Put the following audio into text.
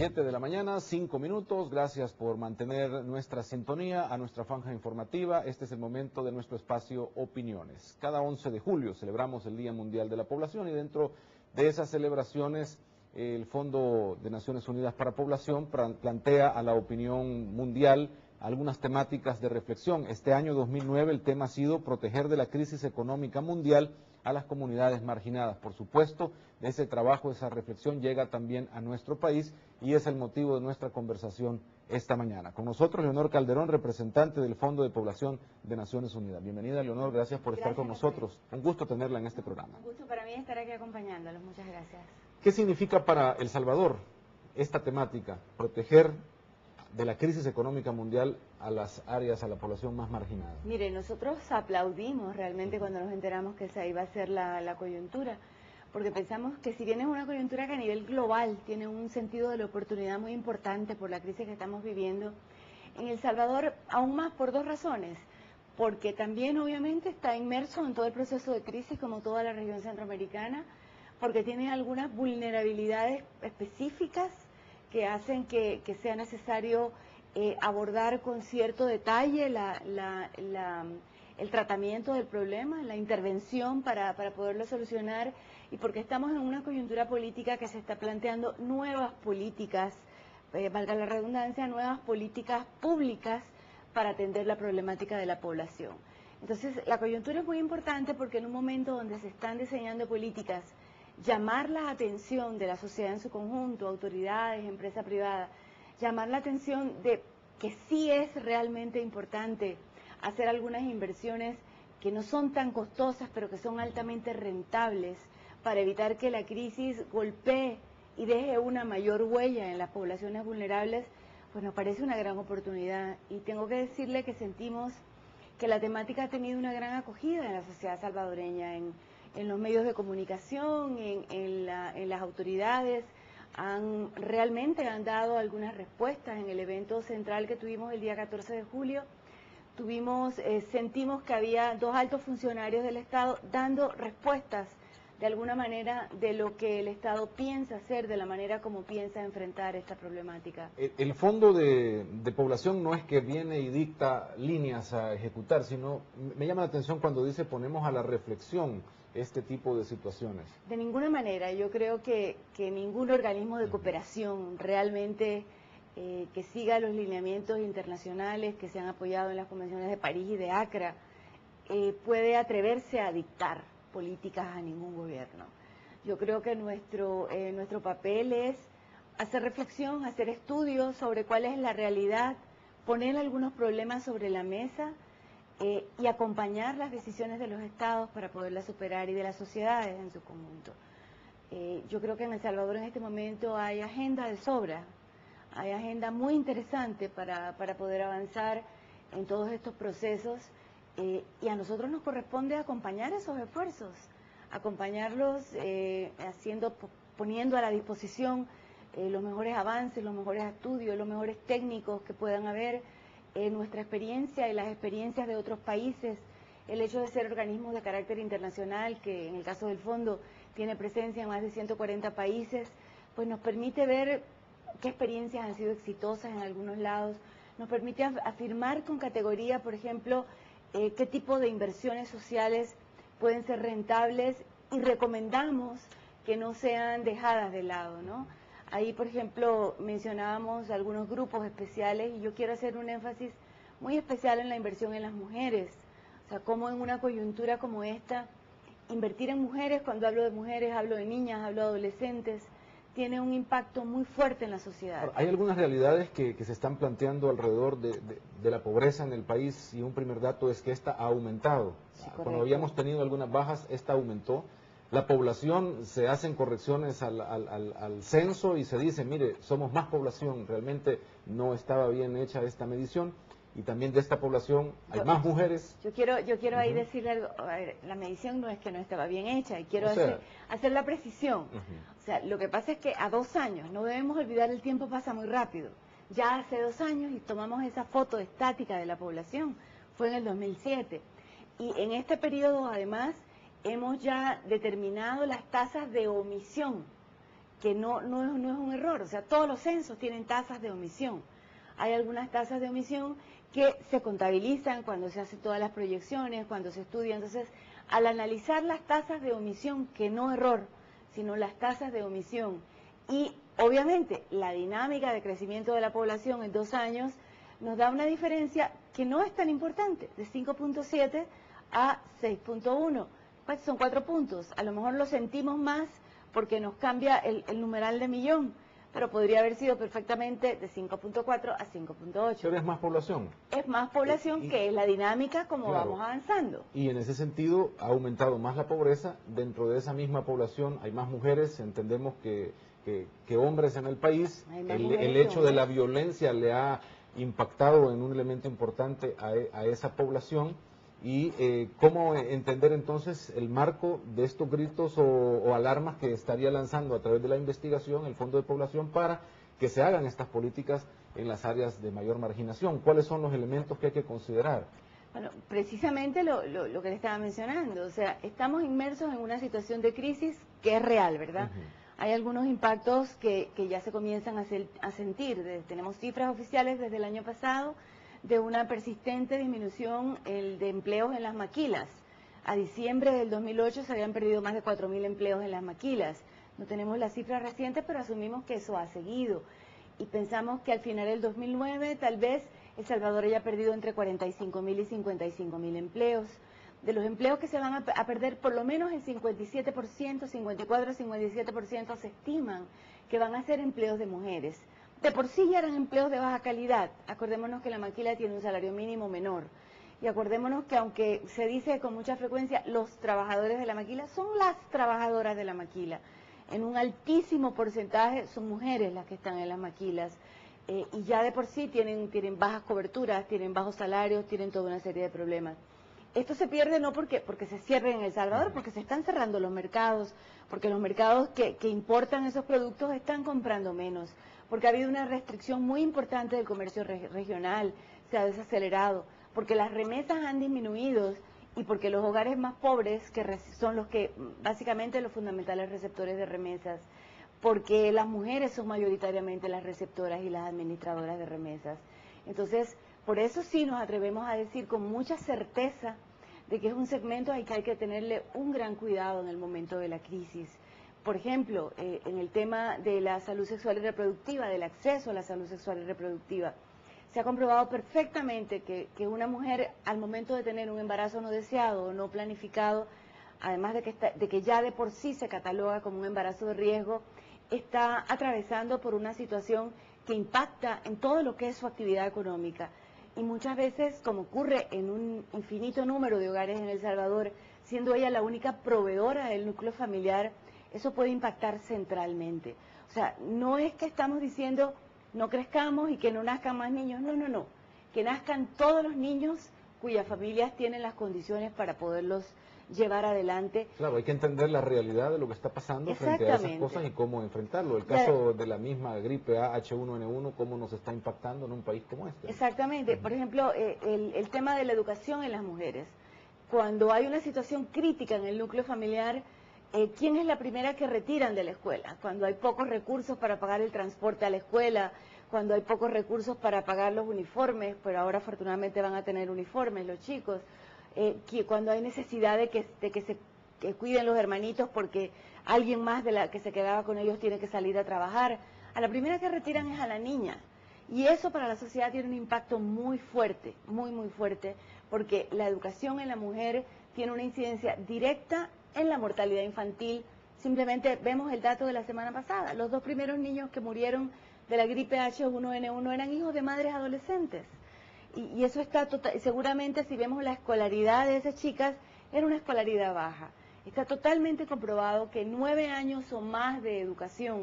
7 de la mañana, 5 minutos. Gracias por mantener nuestra sintonía a nuestra franja informativa. Este es el momento de nuestro espacio Opiniones. Cada 11 de julio celebramos el Día Mundial de la Población y dentro de esas celebraciones el Fondo de Naciones Unidas para Población plantea a la opinión mundial algunas temáticas de reflexión. Este año 2009 el tema ha sido proteger de la crisis económica mundial a las comunidades marginadas. Por supuesto, de ese trabajo, esa reflexión llega también a nuestro país y es el motivo de nuestra conversación esta mañana. Con nosotros Leonor Calderón, representante del Fondo de Población de Naciones Unidas. Bienvenida, Leonor, gracias por estar con nosotros. Un gusto tenerla en este programa. Un gusto para mí estar aquí acompañándolos, muchas gracias. ¿Qué significa para El Salvador esta temática, proteger de la crisis económica mundial a las áreas, a la población más marginada? Mire, nosotros aplaudimos realmente cuando nos enteramos que esa iba a ser la coyuntura, porque pensamos que si bien es una coyuntura que a nivel global tiene un sentido de la oportunidad muy importante por la crisis que estamos viviendo, en El Salvador aún más por dos razones, porque también obviamente está inmerso en todo el proceso de crisis como toda la región centroamericana, porque tiene algunas vulnerabilidades específicas que hacen que sea necesario abordar con cierto detalle el tratamiento del problema, la intervención para poderlo solucionar, y porque estamos en una coyuntura política que se está planteando nuevas políticas, valga la redundancia, nuevas políticas públicas para atender la problemática de la población. Entonces, la coyuntura es muy importante porque en un momento donde se están diseñando políticas, llamar la atención de la sociedad en su conjunto, autoridades, empresa privada, llamar la atención de que sí es realmente importante hacer algunas inversiones que no son tan costosas, pero que son altamente rentables para evitar que la crisis golpee y deje una mayor huella en las poblaciones vulnerables, pues nos parece una gran oportunidad. Y tengo que decirle que sentimos que la temática ha tenido una gran acogida en la sociedad salvadoreña, en los medios de comunicación, en las autoridades, realmente han dado algunas respuestas. En el evento central que tuvimos el día 14 de julio, sentimos que había dos altos funcionarios del Estado dando respuestas de alguna manera de lo que el Estado piensa hacer, de la manera como piensa enfrentar esta problemática. El Fondo de Población no es que viene y dicta líneas a ejecutar, sino me llama la atención cuando dice ponemos a la reflexión este tipo de situaciones. De ninguna manera, yo creo que ningún organismo de cooperación realmente que siga los lineamientos internacionales que se han apoyado en las convenciones de París y de Accra puede atreverse a dictar políticas a ningún gobierno. Yo creo que nuestro papel es hacer reflexión, hacer estudios sobre cuál es la realidad, poner algunos problemas sobre la mesa y acompañar las decisiones de los estados para poderlas superar y de las sociedades en su conjunto. Yo creo que en El Salvador en este momento hay agenda de sobra, hay agenda muy interesante para poder avanzar en todos estos procesos. Y a nosotros nos corresponde acompañar esos esfuerzos, acompañarlos poniendo a la disposición los mejores avances, los mejores estudios, los mejores técnicos que puedan haber, nuestra experiencia y las experiencias de otros países, el hecho de ser organismos de carácter internacional, que en el caso del fondo tiene presencia en más de 140 países, pues nos permite ver qué experiencias han sido exitosas en algunos lados, nos permite afirmar con categoría, por ejemplo, qué tipo de inversiones sociales pueden ser rentables y recomendamos que no sean dejadas de lado, ¿no? Ahí, por ejemplo, mencionábamos algunos grupos especiales y yo quiero hacer un énfasis muy especial en la inversión en las mujeres. O sea, cómo en una coyuntura como esta, invertir en mujeres, cuando hablo de mujeres, hablo de niñas, hablo de adolescentes, tiene un impacto muy fuerte en la sociedad. Hay algunas realidades que se están planteando alrededor de la pobreza en el país y un primer dato es que esta ha aumentado. Sí, cuando habíamos tenido algunas bajas, esta aumentó. La población, se hacen correcciones al censo y se dice, mire, somos más población, realmente no estaba bien hecha esta medición. Y también de esta población hay más mujeres. Yo quiero ahí decirle algo, a ver, la medición no es que no estaba bien hecha, y quiero hacer la precisión. O sea, lo que pasa es que a 2 años, no debemos olvidar, el tiempo pasa muy rápido. Ya hace 2 años y tomamos esa foto estática de la población, fue en el 2007. Y en este periodo, además, hemos ya determinado las tasas de omisión que no es un error. O sea, todos los censos tienen tasas de omisión. Hay algunas tasas de omisión que se contabilizan cuando se hacen todas las proyecciones, cuando se estudia. Entonces, al analizar las tasas de omisión, que no error, sino las tasas de omisión, y obviamente la dinámica de crecimiento de la población en 2 años, nos da una diferencia que no es tan importante, de 5.7 a 6.1. Pues son 4 puntos. A lo mejor lo sentimos más porque nos cambia el numeral de millón, pero podría haber sido perfectamente de 5.4 a 5.8. Pero es más población. Es más población que es la dinámica como claro, vamos avanzando. Y en ese sentido ha aumentado más la pobreza. Dentro de esa misma población hay más mujeres, entendemos que hombres en el país. El hecho de la violencia le ha impactado en un elemento importante a esa población. Y cómo entender entonces el marco de estos gritos o alarmas que estaría lanzando a través de la investigación el Fondo de Población para que se hagan estas políticas en las áreas de mayor marginación. ¿Cuáles son los elementos que hay que considerar? Bueno, precisamente lo que le estaba mencionando, o sea, estamos inmersos en una situación de crisis que es real, ¿verdad? Hay algunos impactos que ya se comienzan a sentir. Tenemos cifras oficiales desde el año pasado de una persistente disminución de empleos en las maquilas. A diciembre del 2008 se habían perdido más de 4.000 empleos en las maquilas. No tenemos las cifras recientes, pero asumimos que eso ha seguido. Y pensamos que al final del 2009 tal vez El Salvador haya perdido entre 45.000 y 55.000 empleos. De los empleos que se van a perder, por lo menos el 57%, 54-57% se estiman que van a ser empleos de mujeres. De por sí ya eran empleos de baja calidad. Acordémonos que la maquila tiene un salario mínimo menor. Y acordémonos que aunque se dice con mucha frecuencia, los trabajadores de la maquila son las trabajadoras de la maquila. En un altísimo porcentaje son mujeres las que están en las maquilas. Y ya de por sí tienen bajas coberturas, tienen bajos salarios, tienen toda una serie de problemas. Esto se pierde no porque se cierren en El Salvador, porque se están cerrando los mercados, porque los mercados que importan esos productos están comprando menos, porque ha habido una restricción muy importante del comercio regional, se ha desacelerado, porque las remesas han disminuido y porque los hogares más pobres, que son los que básicamente los fundamentales receptores de remesas, porque las mujeres son mayoritariamente las receptoras y las administradoras de remesas. Entonces, por eso sí nos atrevemos a decir con mucha certeza de que es un segmento al que hay que tenerle un gran cuidado en el momento de la crisis. Por ejemplo, en el tema de la salud sexual y reproductiva, del acceso a la salud sexual y reproductiva, se ha comprobado perfectamente que una mujer al momento de tener un embarazo no deseado o no planificado, además de que ya de por sí se cataloga como un embarazo de riesgo, está atravesando por una situación que impacta en todo lo que es su actividad económica. Y muchas veces, como ocurre en un infinito número de hogares en El Salvador, siendo ella la única proveedora del núcleo familiar, eso puede impactar centralmente. O sea, no es que estamos diciendo no crezcamos y que no nazcan más niños, no, que nazcan todos los niños cuyas familias tienen las condiciones para poderlos llevar adelante. Claro, hay que entender la realidad de lo que está pasando frente a esas cosas y cómo enfrentarlo. El caso de la misma gripe A H1N1, cómo nos está impactando en un país como este. Exactamente. Por ejemplo, el tema de la educación en las mujeres. Cuando hay una situación crítica en el núcleo familiar, ¿quién es la primera que retiran de la escuela? Cuando hay pocos recursos para pagar el transporte a la escuela, cuando hay pocos recursos para pagar los uniformes, pero ahora afortunadamente van a tener uniformes los chicos, cuando hay necesidad de que se cuiden los hermanitos porque alguien más de la que se quedaba con ellos tiene que salir a trabajar, a la primera que retiran es a la niña. Y eso para la sociedad tiene un impacto muy fuerte, muy fuerte, porque la educación en la mujer tiene una incidencia directa en la mortalidad infantil. Simplemente vemos el dato de la semana pasada, los 2 primeros niños que murieron de la gripe H1N1 eran hijos de madres adolescentes. Y eso está seguramente si vemos la escolaridad de esas chicas, era una escolaridad baja. Está totalmente comprobado que 9 años o más de educación